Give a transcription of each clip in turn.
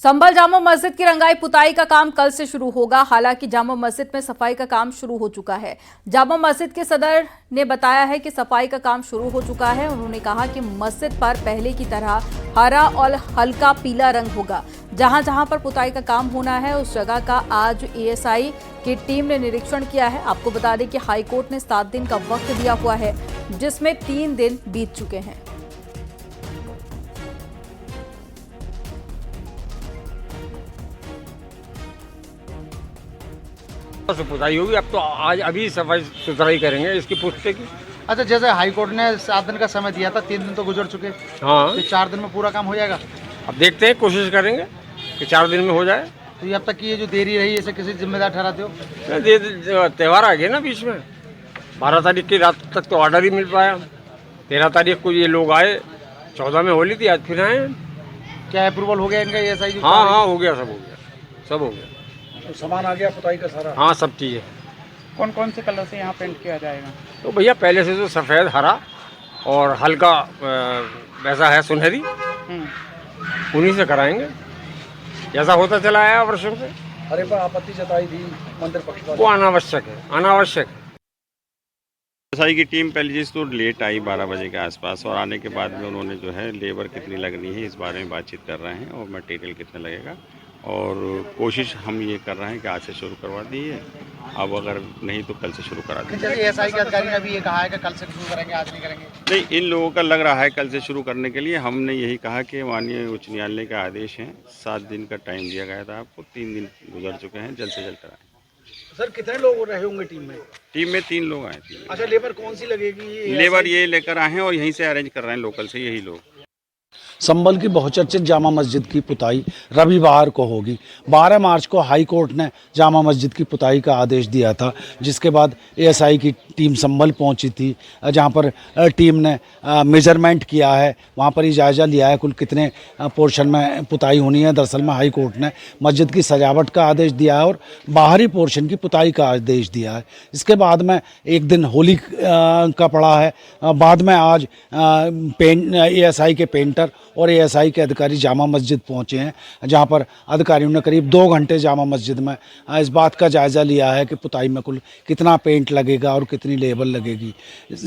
संभल जामा मस्जिद की रंगाई पुताई का काम कल से शुरू होगा। हालांकि जामा मस्जिद में सफाई का काम शुरू हो चुका है। जामा मस्जिद के सदर ने बताया है कि सफाई का काम शुरू हो चुका है। उन्होंने कहा कि मस्जिद पर पहले की तरह हरा और हल्का पीला रंग होगा। जहां जहां पर पुताई का काम होना है उस जगह का आज एएसआई की टीम ने निरीक्षण किया है। आपको बता दें कि हाईकोर्ट ने 7 दिन का वक्त दिया हुआ है, जिसमें 3 दिन बीत चुके हैं। से पुताई होगी। अब तो आज अभी सफाई सुथराई करेंगे इसकी पुष्टि की। अच्छा, जैसे हाईकोर्ट ने 7 दिन का समय दिया था, 3 दिन तो गुजर चुके। हाँ, तो 4 दिन में पूरा काम हो जाएगा। अब देखते हैं, कोशिश करेंगे कि 4 दिन में हो जाए। तो ये अब तक की ये जो देरी रही, इसे किसी जिम्मेदार ठहराते हो? त्यौहार आ गए ना बीच में। 12 तारीख की रात तक तो ऑर्डर ही मिल पाया। 13 तारीख को ये लोग आए, 14 में होली थी, आज फिर आए। क्या अप्रूवल हो गया इनका एएसआई? हाँ, हो गया, सब हो गया, सब हो गया। तो सामान आ गया पुताई का सारा? हाँ, सब चीज़ें। कौन कौन से कलर से यहाँ पेंट किया जाएगा? तो भैया पहले से तो सफ़ेद, हरा और हल्का वैसा है सुनहरी, उन्हीं से कराएंगे जैसा होता चला आया वर्षों से। अरे पर आपत्ति जताई थी मंदिर पक्ष वाले। वो अनावश्यक है, अनावश्यक है। एएसआई की टीम पहले जिस तो लेट आई 12 बजे के आसपास, और आने के बाद में उन्होंने जो है लेबर कितनी लगनी है इस बारे में बातचीत कर रहे हैं और मटेरियल कितना लगेगा, और कोशिश हम ये कर रहे हैं कि आज से शुरू करवा दिए। अब अगर नहीं तो कल से शुरू करा देंगे। जैसे एएसआई के अधिकारी ने भी ये कहा है कि कल से शुरू करेंगे, आज नहीं करेंगे। नहीं, इन लोगों का लग रहा है कल से शुरू करने के लिए। हमने यही कहा कि माननीय उच्च न्यायालय का आदेश है, 7 दिन का टाइम दिया गया था आपको, 3 दिन गुजर चुके हैं, जल्द से जल्द कराएं। सर, कितने लोग रहे होंगे टीम में? टीम में 3 लोग आए थे। अच्छा, लेबर कौन सी लगेगी? लेबर ये लेकर आए हैं और यहीं से अरेंज कर रहे हैं, लोकल से यही लोग। संभल की बहुचर्चित जामा मस्जिद की पुताई रविवार को होगी। 12 मार्च को हाई कोर्ट ने जामा मस्जिद की पुताई का आदेश दिया था, जिसके बाद एएसआई की टीम संभल पहुंची थी, जहां पर टीम ने मेजरमेंट किया है, वहां पर ही जायज़ा लिया है कुल कितने पोर्शन में पुताई होनी है। दरअसल में हाई कोर्ट ने मस्जिद की सजावट का आदेश दिया है और बाहरी पोर्शन की पुताई का आदेश दिया है। इसके बाद में एक दिन होली का पड़ा है। बाद में आज एएसआई के पेंटर और एएसआई के अधिकारी जामा मस्जिद पहुंचे हैं, जहां पर अधिकारियों ने करीब 2 घंटे जामा मस्जिद में इस बात का जायज़ा लिया है कि पुताई में कुल कितना पेंट लगेगा और कितनी लेबर लगेगी।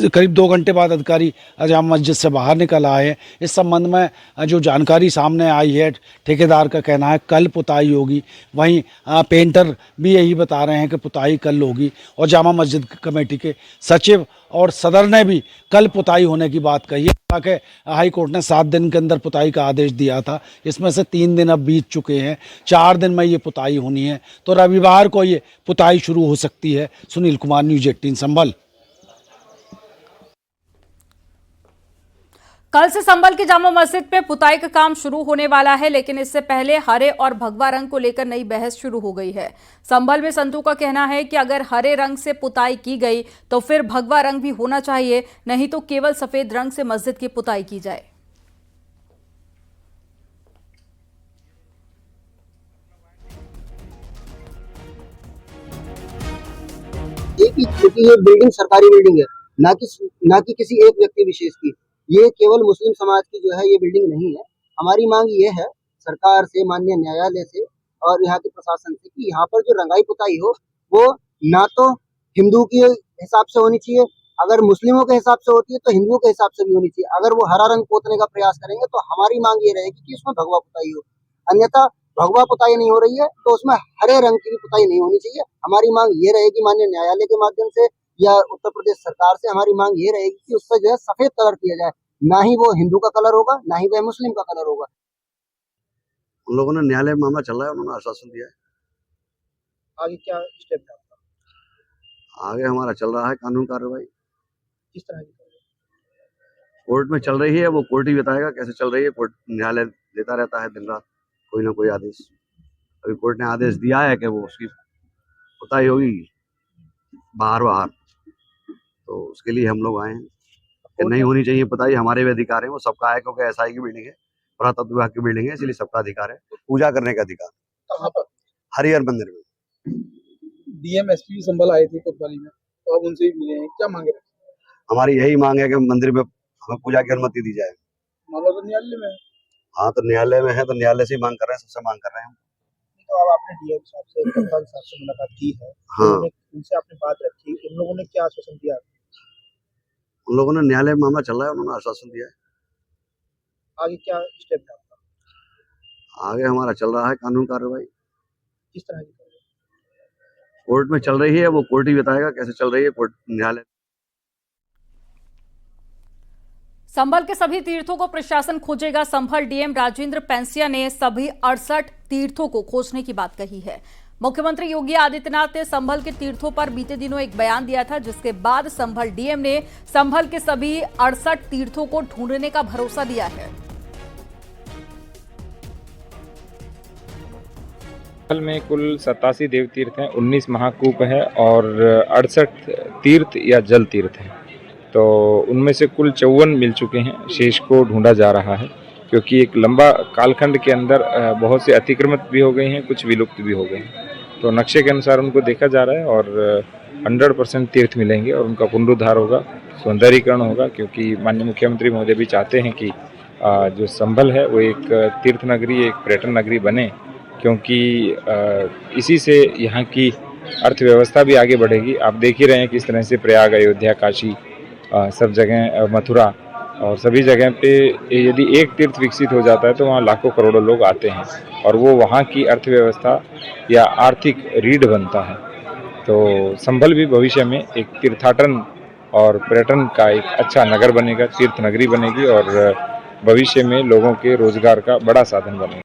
करीब 2 घंटे बाद अधिकारी जामा मस्जिद से बाहर निकल आए हैं। इस संबंध में जो जानकारी सामने आई है, ठेकेदार का कहना है कल पुताई होगी। वहीं पेंटर भी यही बता रहे हैं कि पुताई कल होगी, और जामा मस्जिद कमेटी के सचिव और सदर ने भी कल पुताई होने की बात कही है। कि हाई कोर्ट ने 7 दिन के अंदर पुताई का आदेश दिया था, इसमें से 3 दिन अब बीत चुके हैं, 4 दिन में ये पुताई होनी है, तो रविवार को ये पुताई शुरू हो सकती है। सुनील कुमार, न्यूज़ 18 संभल। कल से संभल की जामा मस्जिद पे पुताई का काम शुरू होने वाला है, लेकिन इससे पहले हरे और भगवा रंग को लेकर नई बहस शुरू हो गई है। संभल में संतों का कहना है कि अगर हरे रंग से पुताई की गई तो फिर भगवा रंग भी होना चाहिए, नहीं तो केवल सफेद रंग से मस्जिद की पुताई की जाए। क्योंकि ये बिल्डिंग सरकारी बिल्डिंग है, ना कि किसी एक व्यक्ति विशेष की। ये केवल मुस्लिम समाज की जो है ये बिल्डिंग नहीं है। हमारी मांग ये है सरकार से, माननीय न्यायालय से और यहाँ के प्रशासन से कि यहाँ पर जो रंगाई पुताई हो वो ना तो हिंदू के हिसाब से होनी चाहिए, अगर मुस्लिमों के हिसाब से होती है तो हिंदुओं के हिसाब से भी होनी चाहिए। अगर वो हरा रंग पोतने का प्रयास करेंगे तो हमारी मांग ये रहेगी कि उसमें भगवा पुताई हो, अन्यथा भगवा पुताई नहीं हो रही है तो उसमें हरे रंग की भी पुताई नहीं होनी चाहिए। हमारी मांग ये रहेगी माननीय न्यायालय के माध्यम से या उत्तर प्रदेश सरकार से, हमारी मांग ये रहेगी कि उससे जो है सफेद कलर किया जाए, ना ही वो हिंदू का कलर होगा, ना ही वह मुस्लिम का कलर होगा। उन लोगों ने न्यायालय में मामला चल रहा है, उन्होंने आश्वासन दिया है। आगे क्या स्टेप है आपका? आगे हमारा चल रहा है कानून कार्रवाई। किस तरह की? कोर्ट में चल रही है, वो कोर्ट ही बताएगा कैसे चल रही है। कोर्ट न्यायालय देता रहता है दिन रात कोई ना कोई आदेश। अभी कोर्ट ने आदेश दिया है कि वो उसकी पुताई होगी बाहर, तो उसके लिए हम लोग आए हैं कि नहीं होनी चाहिए पुताई। हमारे भी अधिकार है, वो सबका है, क्योंकि एसआई की बिल्डिंग है, पुरातत्व विभाग की बिल्डिंग है, इसलिए सबका अधिकार है, पूजा करने का अधिकार। कहाँ पर? हरिहर मंदिर में। डीएम एसपी संभल आए थे कोतवाली में, तो अब उनसे भी मिले हैं, क्या मांगे? हमारी यही मांग है कि मंदिर में हमें पूजा की अनुमति दी जाए। मामला तो न्यायालय में है। हाँ, तो न्यायालय में है तो न्यायालय से ही मांग कर रहे हैं, सबसे मांग कर रहे हैं हम। तो अब आपने डीएम साहब से, कप्तान साहब से मुलाकात की है, हाँ। उनसे आपने बात रखी, उन लोगों ने क्या आश्वासन दिया? उन लोगों ने न्यायालय में मामला चल रहा है, उन्होंने आश्वासन दिया है। आगे क्या स्टेप है आपका? आगे हमारा चल रहा है कानून कार्रवाई, किस तरह की? कोर्ट में चल रही है, वो कोर्ट ही बताएगा कैसे चल रही है, कोर्ट न्यायालय। संभल के सभी तीर्थों को प्रशासन खोजेगा। संभल डीएम राजेंद्र पैंसिया ने सभी 68 तीर्थों को खोजने की बात कही है। मुख्यमंत्री योगी आदित्यनाथ ने संभल के तीर्थों पर बीते दिनों एक बयान दिया था, जिसके बाद संभल डीएम ने संभल के सभी 68 तीर्थों को ढूंढने का भरोसा दिया है। संभल में कुल 87 देव तीर्थ हैं, 19 महाकूप है और 68 तीर्थ या जल तीर्थ हैं। तो उनमें से कुल 54 मिल चुके हैं, शेष को ढूंढा जा रहा है, क्योंकि एक लंबा कालखंड के अंदर बहुत से अतिक्रमित भी हो गए हैं, कुछ विलुप्त भी हो गए हैं। तो नक्शे के अनुसार उनको देखा जा रहा है और 100% तीर्थ मिलेंगे और उनका पुनरुद्धार होगा, सौंदर्यीकरण होगा, क्योंकि माननीय मुख्यमंत्री महोदय भी चाहते हैं कि जो संभल है वो एक तीर्थ नगरी, एक पर्यटन नगरी बने, क्योंकि इसी से यहाँ की अर्थव्यवस्था भी आगे बढ़ेगी। आप देख ही रहे हैं किस तरह से प्रयाग, अयोध्या, काशी, सब जगह, मथुरा और सभी जगह पे यदि एक तीर्थ विकसित हो जाता है तो वहाँ लाखों करोड़ों लोग आते हैं और वो वहाँ की अर्थव्यवस्था या आर्थिक रीढ़ बनता है। तो संभल भी भविष्य में एक तीर्थाटन और पर्यटन का एक अच्छा नगर बनेगा, तीर्थ नगरी बनेगी और भविष्य में लोगों के रोजगार का बड़ा साधन बनेगा।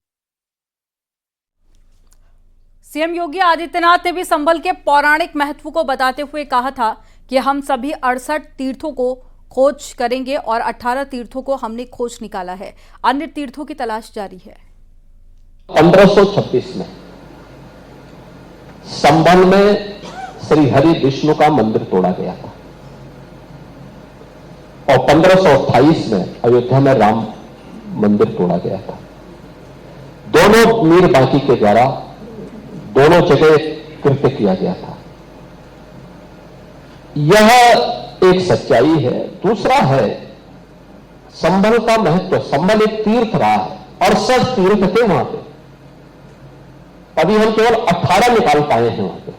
सीएम योगी आदित्यनाथ ने भी संभल के पौराणिक महत्व को बताते हुए कहा था कि हम सभी 68 तीर्थों को खोज करेंगे और 18 तीर्थों को हमने खोज निकाला है, अन्य तीर्थों की तलाश जारी है। 1536 में संभल में श्री हरि विष्णु का मंदिर तोड़ा गया था और 1528 में अयोध्या में राम मंदिर तोड़ा गया था। दोनों मीर बांकी के द्वारा दोनों जगह कृत्य किया गया था। यह एक सच्चाई है। दूसरा है संभल का महत्व। संभल एक तीर्थ रहा है और 68 तीर्थ थे वहां पे, अभी हम केवल 18 निकाल पाए हैं वहां पे,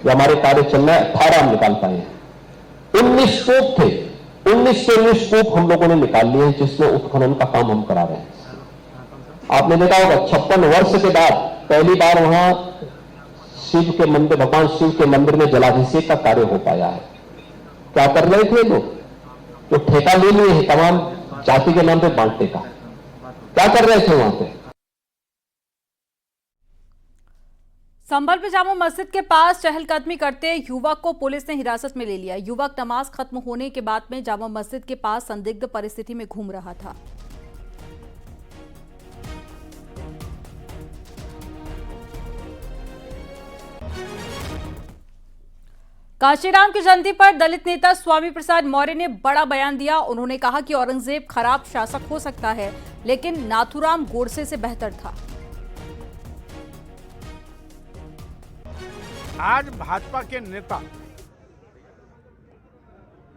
जो हमारे कार्य चल रहा है 18 हम निकाल पाए हैं। 19 स्तूप थे, 19 से 19 स्तूप हम लोगों ने निकाल लिए हैं, जिसमें उत्खनन का काम हम करा रहे हैं। आपने देखा होगा 56 वर्ष के बाद पहली बार वहां शिव के मंदिर, भगवान शिव के मंदिर में जलाभिषेक का कार्य हो पाया है। क्या कर रहे थे लोग? जो ठेका ले लिए हैं तमाम जाति के नाम पे बांटने का, क्या कर रहे थे वहां पे? संभल में जामा मस्जिद के पास चहलकदमी करते युवक को पुलिस ने हिरासत में ले लिया। युवक नमाज खत्म होने के बाद में जामा मस्जिद के पास संदिग्ध परिस्थिति में घूम रहा था। कांशीराम की जयंती पर दलित नेता स्वामी प्रसाद मौर्य ने बड़ा बयान दिया। उन्होंने कहा कि औरंगजेब खराब शासक हो सकता है, लेकिन नाथूराम गोडसे से बेहतर था। आज भाजपा के नेता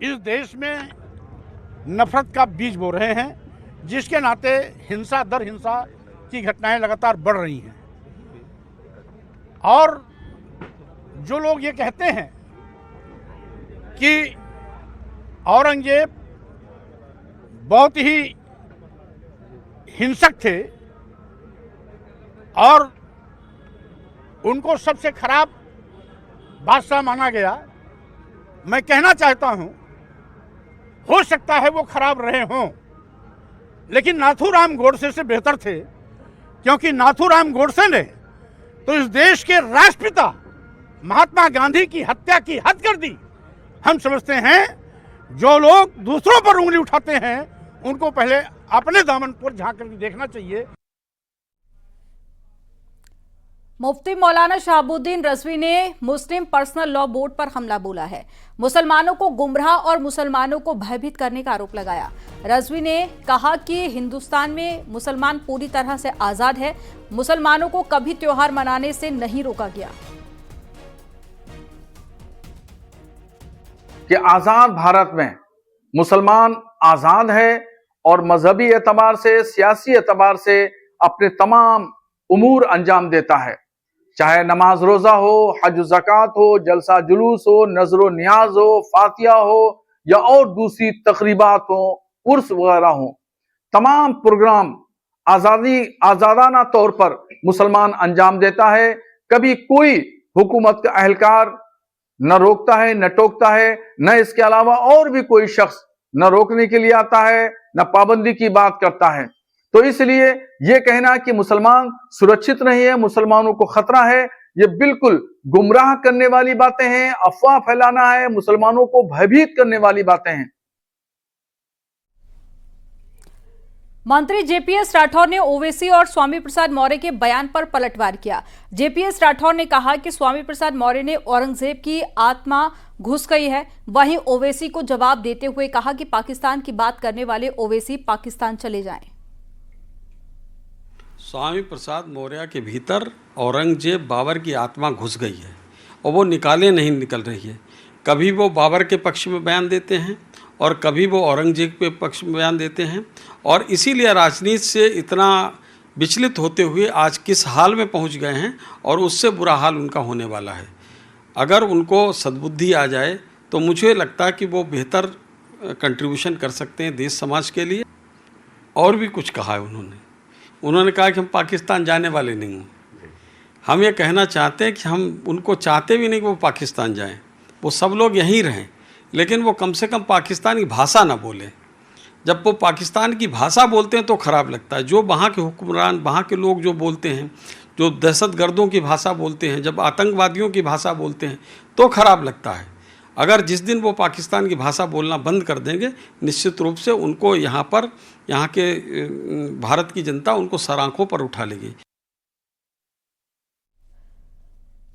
इस देश में नफरत का बीज बो रहे हैं, जिसके नाते हिंसा दर हिंसा की घटनाएं लगातार बढ़ रही हैं। और जो लोग ये कहते हैं कि औरंगजेब बहुत ही हिंसक थे और उनको सबसे खराब बादशाह माना गया, मैं कहना चाहता हूं, हो सकता है वो खराब रहे हों, लेकिन नाथूराम गोडसे से बेहतर थे, क्योंकि नाथूराम गोडसे ने तो इस देश के राष्ट्रपिता महात्मा गांधी की हत्या की हद कर दी। हम समझते हैं जो लोग दूसरों पर उंगली उठाते हैं उनको पहले अपने दामन पर झांक कर देखना चाहिए। मुफ्ती मौलाना शहाबुद्दीन रजवी ने मुस्लिम पर्सनल लॉ बोर्ड पर हमला बोला है। मुसलमानों को गुमराह और मुसलमानों को भयभीत करने का आरोप लगाया। रजवी ने कहा कि हिंदुस्तान में मुसलमान पूरी तरह से आजाद है, मुसलमानों को कभी त्योहार मनाने से नहीं रोका गया। कि आजाद भारत में मुसलमान आजाद है और मजहबी एतबार से, सियासी एतबार से अपने तमाम उमूर अंजाम देता है, चाहे नमाज रोजा हो, हज ज़कात हो, जलसा जुलूस हो, नजरो नियाज हो, फातिया हो या और दूसरी तकरीबात हो, उर्स वगैरह हो। तमाम प्रोग्राम आजादाना तौर पर मुसलमान अंजाम देता है। कभी कोई हुकूमत का अहलकार न रोकता है, न टोकता है, न इसके अलावा और भी कोई शख्स न रोकने के लिए आता है, न पाबंदी की बात करता है। तो इसलिए ये कहना कि मुसलमान सुरक्षित नहीं है, मुसलमानों को खतरा है, ये बिल्कुल गुमराह करने वाली बातें हैं, अफवाह फैलाना है, मुसलमानों को भयभीत करने वाली बातें हैं। मंत्री जेपीएस राठौर ने ओवैसी और स्वामी प्रसाद मौर्य के बयान पर पलटवार किया। जेपीएस राठौर ने कहा कि स्वामी प्रसाद मौर्य ने औरंगजेब की आत्मा घुस गई है। वहीं ओवैसी को जवाब देते हुए कहा कि पाकिस्तान की बात करने वाले ओवैसी पाकिस्तान चले जाएं। स्वामी प्रसाद मौर्य के भीतर औरंगजेब बाबर की आत्मा घुस गई है और वो नहीं निकल रही है। कभी वो बाबर के पक्ष में बयान देते हैं और कभी वो औरंगजेब के पक्ष में बयान देते हैं, और इसीलिए राजनीति से इतना विचलित होते हुए आज किस हाल में पहुंच गए हैं, और उससे बुरा हाल उनका होने वाला है। अगर उनको सद्बुद्धि आ जाए तो मुझे लगता है कि वो बेहतर कंट्रीब्यूशन कर सकते हैं देश समाज के लिए। और भी कुछ कहा है उन्होंने कहा कि हम पाकिस्तान जाने वाले नहीं हैं। हम ये कहना चाहते हैं कि हम उनको चाहते भी नहीं कि वो पाकिस्तान जाएं, वो सब लोग यहीं रहें, लेकिन वो कम से कम पाकिस्तान की भाषा ना बोलें। जब वो पाकिस्तान की भाषा बोलते हैं तो ख़राब लगता है। जो वहाँ के हुक्मरान, वहाँ के लोग जो बोलते हैं, जो दहशतगर्दों की भाषा बोलते हैं, जब आतंकवादियों की भाषा बोलते हैं तो ख़राब लगता है। अगर जिस दिन वो पाकिस्तान की भाषा बोलना बंद कर देंगे, निश्चित रूप से उनको यहाँ के भारत की जनता उनको सरांखों पर उठा लेगी।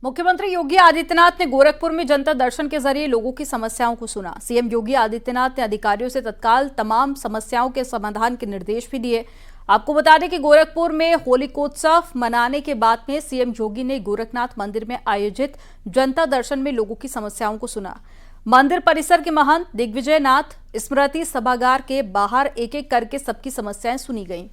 मुख्यमंत्री योगी आदित्यनाथ ने गोरखपुर में जनता दर्शन के जरिए लोगों की समस्याओं को सुना। सीएम योगी आदित्यनाथ ने अधिकारियों से तत्काल तमाम समस्याओं के समाधान के निर्देश भी दिए। आपको बता दें कि गोरखपुर में होलिकोत्सव मनाने के बाद में सीएम योगी ने गोरखनाथ मंदिर में आयोजित जनता दर्शन में लोगों की समस्याओं को सुना। मंदिर परिसर के महंत दिग्विजय नाथ स्मृति सभागार के बाहर एक एक करके सबकी समस्याएं सुनी गईं।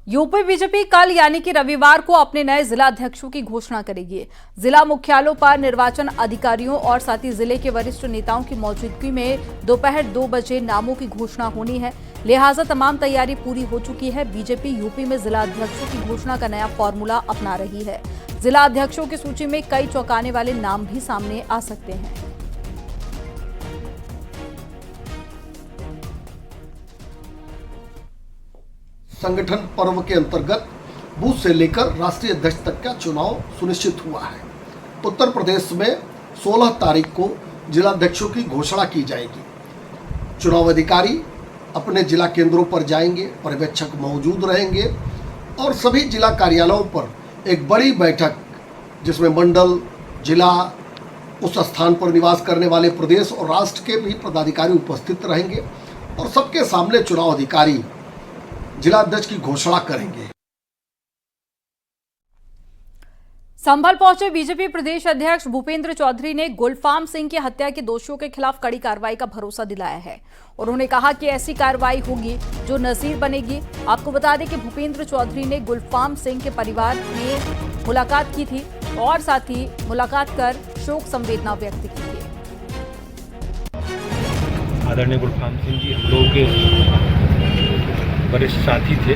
यूपी बीजेपी कल यानी कि रविवार को अपने नए जिला अध्यक्षों की घोषणा करेगी। जिला मुख्यालयों पर निर्वाचन अधिकारियों और साथ ही जिले के वरिष्ठ नेताओं की मौजूदगी में दोपहर 2 बजे नामों की घोषणा होनी है। लिहाजा तमाम तैयारी पूरी हो चुकी है। बीजेपी यूपी में जिला अध्यक्षों की घोषणा का नया फॉर्मूला अपना रही है। जिला अध्यक्षों की सूची में कई चौंकाने वाले नाम भी सामने आ सकते हैं। संगठन पर्व के अंतर्गत बूथ से लेकर राष्ट्रीय अध्यक्ष तक का चुनाव सुनिश्चित हुआ है। उत्तर प्रदेश में 16 तारीख को जिलाध्यक्षों की घोषणा की जाएगी। चुनाव अधिकारी अपने जिला केंद्रों पर जाएंगे, पर्यवेक्षक मौजूद रहेंगे और सभी जिला कार्यालयों पर एक बड़ी बैठक जिसमें मंडल, जिला, उस स्थान पर निवास करने वाले प्रदेश और राष्ट्र के भी पदाधिकारी उपस्थित रहेंगे और सबके सामने चुनाव अधिकारी जिलाध्यक्ष की घोषणा करेंगे। संभल पहुंचे बीजेपी प्रदेश अध्यक्ष भूपेंद्र चौधरी ने गुलफाम सिंह की हत्या के दोषियों के खिलाफ कड़ी कार्रवाई का भरोसा दिलाया है। उन्होंने कहा कि ऐसी कार्रवाई होगी जो नजीर बनेगी। आपको बता दें कि भूपेंद्र चौधरी ने गुलफाम सिंह के परिवार में मुलाकात की थी और साथ ही मुलाकात कर शोक संवेदना व्यक्त की थी। आदरणीय गुलफाम सिंह जी हम लोगों के वरिष्ठ साथी थे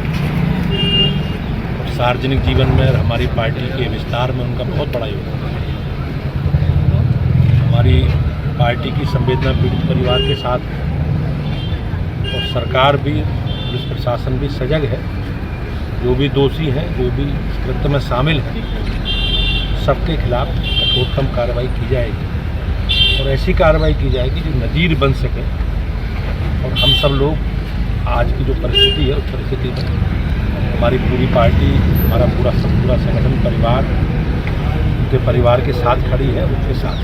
और सार्वजनिक जीवन में हमारी पार्टी के विस्तार में उनका बहुत बड़ा योगदान है। हमारी पार्टी की संवेदना पीड़ित परिवार के साथ और सरकार भी, पुलिस प्रशासन भी सजग है। जो भी दोषी हैं, जो भी इस कृत्य में शामिल हैं, सबके खिलाफ कठोरतम कार्रवाई की जाएगी और ऐसी कार्रवाई की जाएगी जो नज़ीर बन सके। और हम सब लोग आज की जो परिस्थिति है उस परिस्थिति में हमारी पूरी पार्टी, हमारा पूरा संगठन परिवार उनके परिवार के साथ खड़ी है, उनके साथ।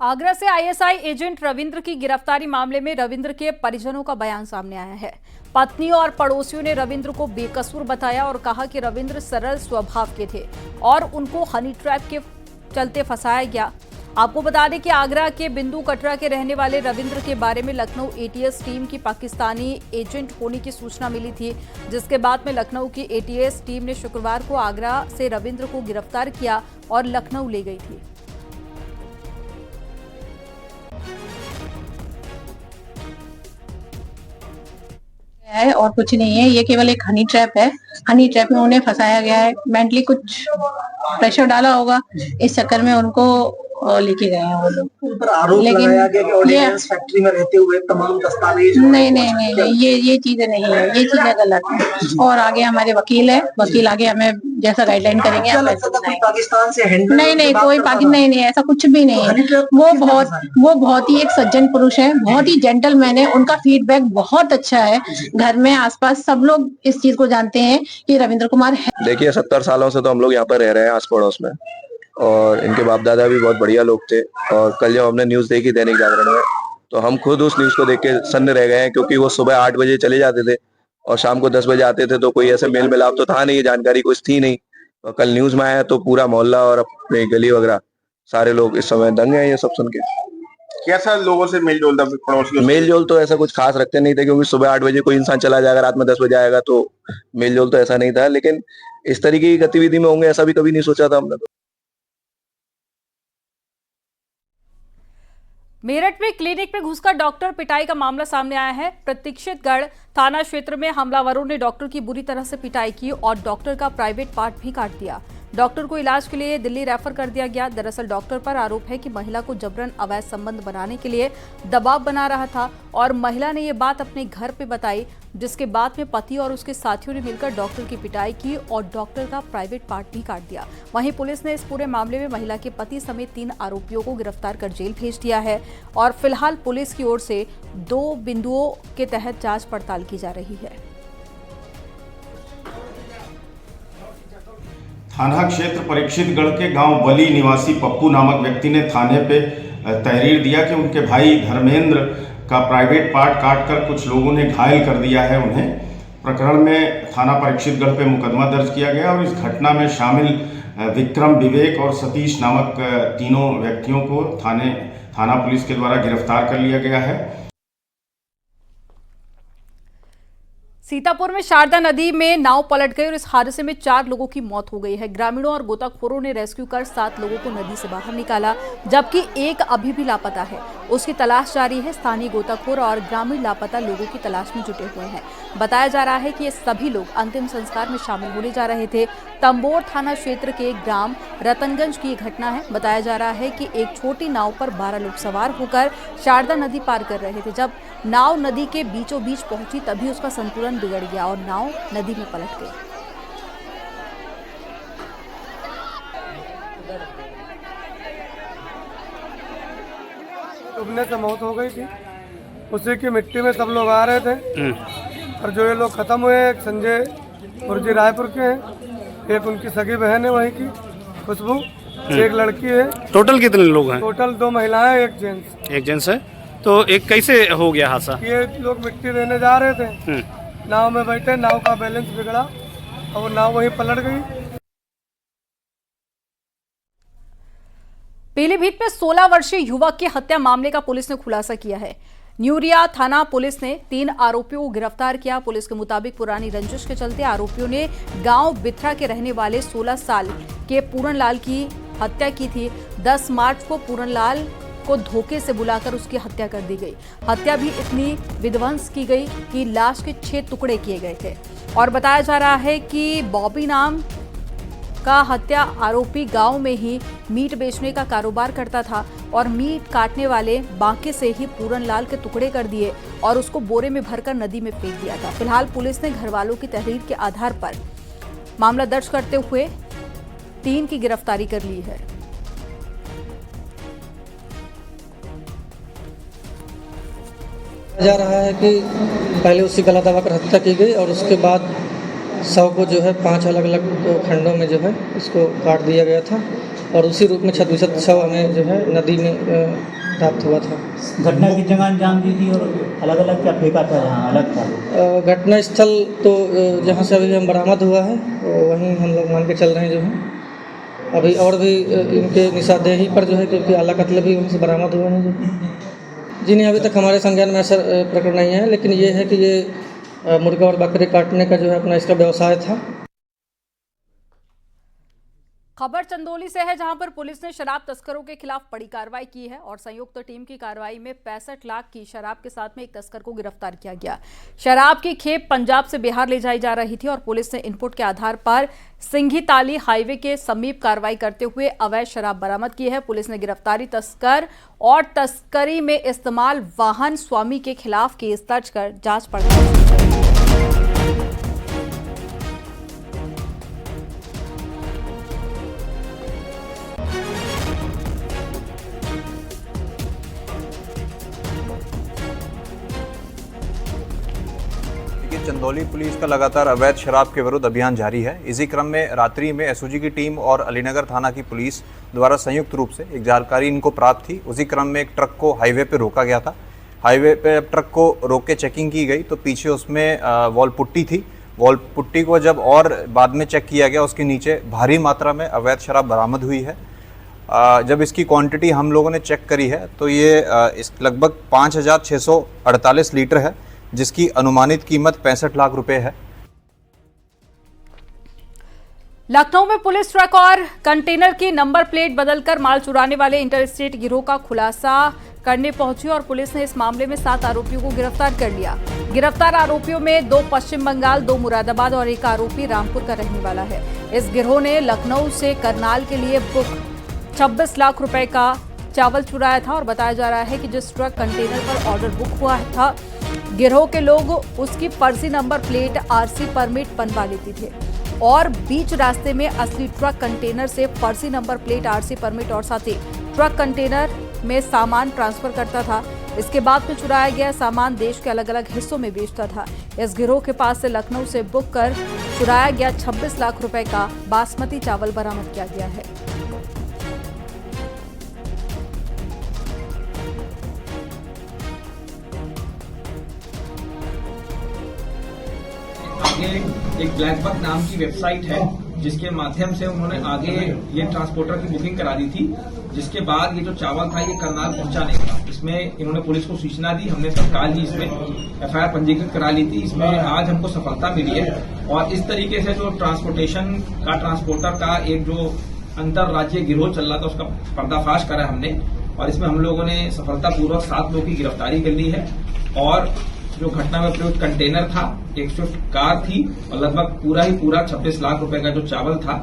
आगरा से आईएसआई एजेंट रविंद्र की गिरफ्तारी मामले में रविंद्र के परिजनों का बयान सामने आया है। पत्नी और पड़ोसियों ने रविंद्र को बेकसूर बताया और कहा कि रविंद्र सरल स्वभाव के थे और उनको हनी ट्रैप के चलते फंसाया गया। आपको बता दें कि आगरा के बिंदु कटरा के रहने वाले रविंद्र के बारे में लखनऊ एटीएस टीम की पाकिस्तानी एजेंट होने की सूचना मिली थी, जिसके बाद में लखनऊ की एटीएस टीम ने शुक्रवार को आगरा से रविंद्र को गिरफ्तार किया और लखनऊ ले गई थी। है और कुछ नहीं है, ये केवल एक हनी ट्रैप है। हनी ट्रैप में उन्हें फंसाया गया है, मेंटली कुछ प्रेशर डाला होगा, इस चक्कर में उनको लेके गए हैं वो लोग। पर आरोप लगाया गया कि ऑर्डिनेंस फैक्ट्री में रहते हुए तमाम दस्तावेज नहीं, ये चीजें नहीं है, ये चीजें गलत है। और आगे हमारे वकील है, वकील आगे हमें जैसा गाइडलाइन करेंगे। पाकिस्तान से नहीं, कोई पाकिस्तान नहीं, ऐसा कुछ भी नहीं है। वो बहुत ही एक सज्जन पुरुष है, बहुत ही जेंटलमैन है। उनका फीडबैक बहुत अच्छा है। घर में आसपास सब लोग इस चीज को जानते हैं कि रविंद्र कुमार है। देखिए 70 सालों से तो हम लोग यहाँ पर रह रहे हैं आस पड़ोस में, और इनके बाप दादा भी बहुत बढ़िया लोग थे। और कल जब हमने न्यूज देखी दैनिक जागरण में, तो हम खुद उस न्यूज को देख के सन्न रह गए हैं, क्योंकि वो सुबह 8 बजे चले जाते थे और शाम को 10 बजे आते थे। तो कोई ऐसे मेल मिलाप तो था नहीं, जानकारी कुछ थी नहीं। और कल न्यूज में आया तो पूरा मोहल्ला और अपने गली वगैरह सारे लोग इस समय दंग हैं ये सब सुन के। कैसा लोगों से मेल जोल था पड़ोसियों? मेल जोल तो ऐसा कुछ खास रखते नहीं थे, क्योंकि सुबह 8 बजे कोई इंसान चला जाएगा, रात में 10 बजे आएगा, तो मेल जोल तो ऐसा नहीं था। लेकिन इस तरीके की गतिविधि में होंगे ऐसा भी कभी नहीं सोचा था हमने। मेरठ में क्लिनिक में घुसकर डॉक्टर पिटाई का मामला सामने आया है। प्रतीक्षितगढ़ थाना क्षेत्र में हमलावरों ने डॉक्टर की बुरी तरह से पिटाई की और डॉक्टर का प्राइवेट पार्ट भी काट दिया। डॉक्टर को इलाज के लिए दिल्ली रेफर कर दिया गया। दरअसल डॉक्टर पर आरोप है कि महिला को जबरन अवैध संबंध बनाने के लिए दबाव बना रहा था और महिला ने ये बात अपने घर पे बताई, जिसके बाद में पति और उसके साथियों ने मिलकर डॉक्टर की पिटाई की और डॉक्टर का प्राइवेट पार्ट भी काट दिया। वहीं पुलिस ने इस पूरे मामले में महिला के पति समेत 3 आरोपियों को गिरफ्तार कर जेल भेज दिया है और फिलहाल पुलिस की ओर से 2 बिंदुओं के तहत जांच पड़ताल की जा रही है। थाना क्षेत्र परीक्षितगढ़ के गांव बली निवासी पप्पू नामक व्यक्ति ने थाने पे तहरीर दिया कि उनके भाई धर्मेंद्र का प्राइवेट पार्ट काटकर कुछ लोगों ने घायल कर दिया है उन्हें। प्रकरण में थाना परीक्षितगढ़ पे मुकदमा दर्ज किया गया और इस घटना में शामिल विक्रम, विवेक और सतीश नामक तीनों व्यक्तियों को थाना पुलिस के द्वारा गिरफ्तार कर लिया गया है। सीतापुर में शारदा नदी में नाव पलट गई और इस हादसे में 4 लोगों की मौत हो गई है। ग्रामीणों और गोताखोरों ने रेस्क्यू कर 7 लोगों को नदी से बाहर निकाला, जबकि एक अभी भी लापता है। उसकी तलाश जारी है। स्थानीय गोताखोर और ग्रामीण लापता लोगों की तलाश में जुटे हुए हैं। बताया जा रहा है कि ये सभी लोग अंतिम संस्कार में शामिल होने जा रहे थे। तंबोर थाना क्षेत्र के ग्राम रतनगंज की घटना है। बताया जा रहा है कि एक छोटी नाव पर 12 लोग सवार होकर शारदा नदी पार कर रहे थे। जब नाव नदी के बीचों बीच पहुंची तभी उसका संतुलन बिगड़ गया और नाव नदी में पलट गई। डूबने से मौत हो गई थी। उसी की मिट्टी में सब लोग आ रहे थे और जो ये लोग खत्म हुए, एक संजय गुरुजी रायपुर के हैं, एक उनकी सगी बहन है वहीं की खुशबू, एक लड़की है। टोटल कितने लोग हैं? टोटल 2 महिलाएं, एक जेंट्स। एक जेंट्स है। तो एक कैसे हो गया हादसा? ये लोग मिट्टी देने जा रहे थे, नाव में बैठे, नाव का बैलेंस बिगड़ा और वो नाव वहीं पलट गई। पीलीभीत में 16 वर्षीय युवक की हत्या मामले का पुलिस ने खुलासा किया है। न्यूरिया थाना पुलिस ने 3 आरोपियों को गिरफ्तार किया। पुलिस के मुताबिक पुरानी रंजिश के चलते आरोपियों ने गांव बिथरा के रहने वाले 16 साल के पूरनलाल की हत्या की थी। 10 मार्च को पूरनलाल को धोखे से बुलाकर उसकी हत्या कर दी गई। हत्या भी इतनी विध्वंस की गई कि लाश के 6 टुकड़े किए गए थे। और बताया जा रहा है कि बॉबी नाम का हत्या आरोपी गांव में ही मीट बेचने का कारोबार करता था और मीट काटने वाले बांके से ही पूरनलाल के टुकड़े कर दिए और उसको बोरे में भरकर नदी में फेंक दिया था। फिलहाल पुलिस ने घरवालों की तहरीर के आधार पर मामला दर्ज करते हुए 3 की गिरफ्तारी कर ली है। जा रहा है कि पहले उसकी गला दबाकर हत्या की गई और उसके बाद शव को जो है 5 अलग अलग खंडों में जो है इसको काट दिया गया था और उसी रूप में 26 शव हमें जो है नदी में प्राप्त हुआ था। घटना की जगह अंजाम दी थी और अलग अलग क्या फेंका था, यहाँ अलग था? घटना स्थल तो जहाँ से अभी हम बरामद हुआ है वहीं हम लोग मान के चल रहे हैं जो है। अभी और भी इनके निशानदेही पर जो है क्योंकि आला कत्ल भी वहीं से बरामद हुए हैं जो। जी नहीं, अभी तक हमारे संज्ञान में ऐसा प्रकरण नहीं है, लेकिन ये है कि ये मुर्गा और बकरे काटने का जो है अपना इसका व्यवसाय था। खबर चंदौली से है, जहां पर पुलिस ने शराब तस्करों के खिलाफ बड़ी कार्रवाई की है और संयुक्त टीम की कार्रवाई में 65 लाख की शराब के साथ में एक तस्कर को गिरफ्तार किया गया। शराब की खेप पंजाब से बिहार ले जाई जा रही थी और पुलिस ने इनपुट के आधार पर सिंघी ताली हाईवे के समीप कार्रवाई करते हुए अवैध शराब बरामद की है। पुलिस ने गिरफ्तारी तस्कर और तस्करी में इस्तेमाल वाहन स्वामी के खिलाफ केस दर्ज कर जांच पड़ताल की। चंदौली पुलिस का लगातार अवैध शराब के विरुद्ध अभियान जारी है। इसी क्रम में रात्रि में एसओजी की टीम और अलीनगर थाना की पुलिस द्वारा संयुक्त रूप से एक जानकारी इनको प्राप्त थी। उसी क्रम में एक ट्रक को हाईवे पे रोका गया था। हाईवे पे ट्रक को रोक के चेकिंग की गई तो पीछे उसमें वॉल पुट्टी थी। वॉल पुट्टी को जब और बाद में चेक किया गया, उसके नीचे भारी मात्रा में अवैध शराब बरामद हुई है। जब इसकी क्वांटिटी हम लोगों ने चेक करी है तो ये इस लगभग 5,648 लीटर है, जिसकी अनुमानित कीमत 65 लाख रुपए है। लखनऊ में पुलिस ट्रक और कंटेनर की नंबर प्लेट बदलकर माल चुराने वाले इंटरस्टेट गिरोह का खुलासा करने पहुंची और पुलिस ने इस मामले में 7 आरोपियों को गिरफ्तार कर लिया। गिरफ्तार आरोपियों में 2 पश्चिम बंगाल, 2 मुरादाबाद और एक आरोपी रामपुर का रहने वाला है। इस गिरोह ने लखनऊ से करनाल के लिए बुक 26 लाख रुपए का चावल चुराया था और बताया जा रहा है कि जिस ट्रक कंटेनर पर ऑर्डर बुक हुआ था, गिरोह के लोग उसकी फर्जी नंबर प्लेट आरसी परमिट बनवा लेते थे और बीच रास्ते में असली ट्रक कंटेनर से फर्जी नंबर प्लेट आरसी परमिट और साथ ही ट्रक कंटेनर में सामान ट्रांसफर करता था। इसके बाद में चुराया गया सामान देश के अलग अलग हिस्सों में बेचता था। इस गिरोह के पास से लखनऊ से बुक कर चुराया गया 26 लाख रुपए का बासमती चावल बरामद किया गया है। एक ब्लैकबक नाम की वेबसाइट है जिसके माध्यम से उन्होंने आगे ये ट्रांसपोर्टर की बुकिंग करा दी थी, जिसके बाद ये जो चावल था ये करनाल पहुंचाने का, इसमें इन्होंने पुलिस को सूचना दी। हमने तत्काल ही इसमें एफआईआर पंजीकृत करा ली थी। इसमें आज हमको सफलता मिली है और इस तरीके से जो ट्रांसपोर्टर का एक जो अंतर राज्य गिरोह चल रहा था उसका पर्दाफाश करा हमने और इसमें हम लोगों ने सफलतापूर्वक 7 लोगों की गिरफ्तारी कर ली है और जो घटना में प्रयुक्त कंटेनर था, एक स्विफ्ट कार थी और लगभग पूरा 26 लाख रुपए का जो चावल था।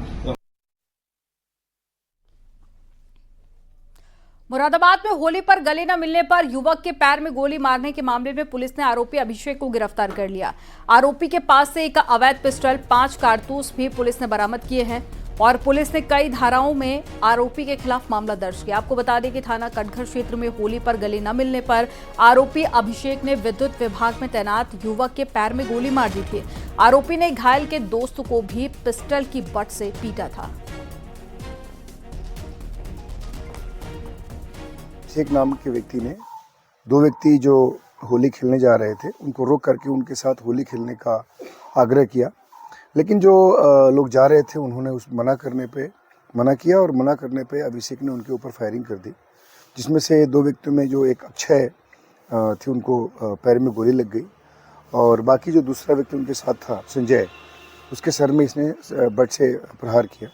मुरादाबाद में होली पर गले न मिलने पर युवक के पैर में गोली मारने के मामले में पुलिस ने आरोपी अभिषेक को गिरफ्तार कर लिया। आरोपी के पास से एक अवैध पिस्टल, 5 कारतूस भी पुलिस ने बरामद किए हैं और पुलिस ने कई धाराओं में आरोपी के खिलाफ मामला दर्ज किया। आपको बता दें कि थाना कटघर क्षेत्र में होली पर गले न मिलने पर आरोपी अभिषेक ने विद्युत विभाग में तैनात युवक के पैर में गोली मार दी थी। आरोपी ने घायल के दोस्त को भी पिस्टल की बट से पीटा था। अभिषेक नाम के व्यक्ति ने 2 व्यक्ति जो होली खेलने जा रहे थे उनको रोक करके उनके साथ होली खेलने का आग्रह किया, लेकिन जो लोग जा रहे थे उन्होंने उस मना किया और मना करने पे अभिषेक ने उनके ऊपर फायरिंग कर दी, जिसमें से 2 व्यक्तियों में जो एक अक्षय थे उनको पैर में गोली लग गई और बाकी जो दूसरा व्यक्ति उनके साथ था संजय, उसके सर में इसने बट से प्रहार किया।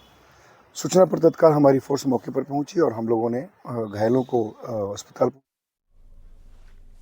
सूचना पर तत्काल हमारी फोर्स मौके पर पहुंची और हम लोगों ने घायलों को अस्पताल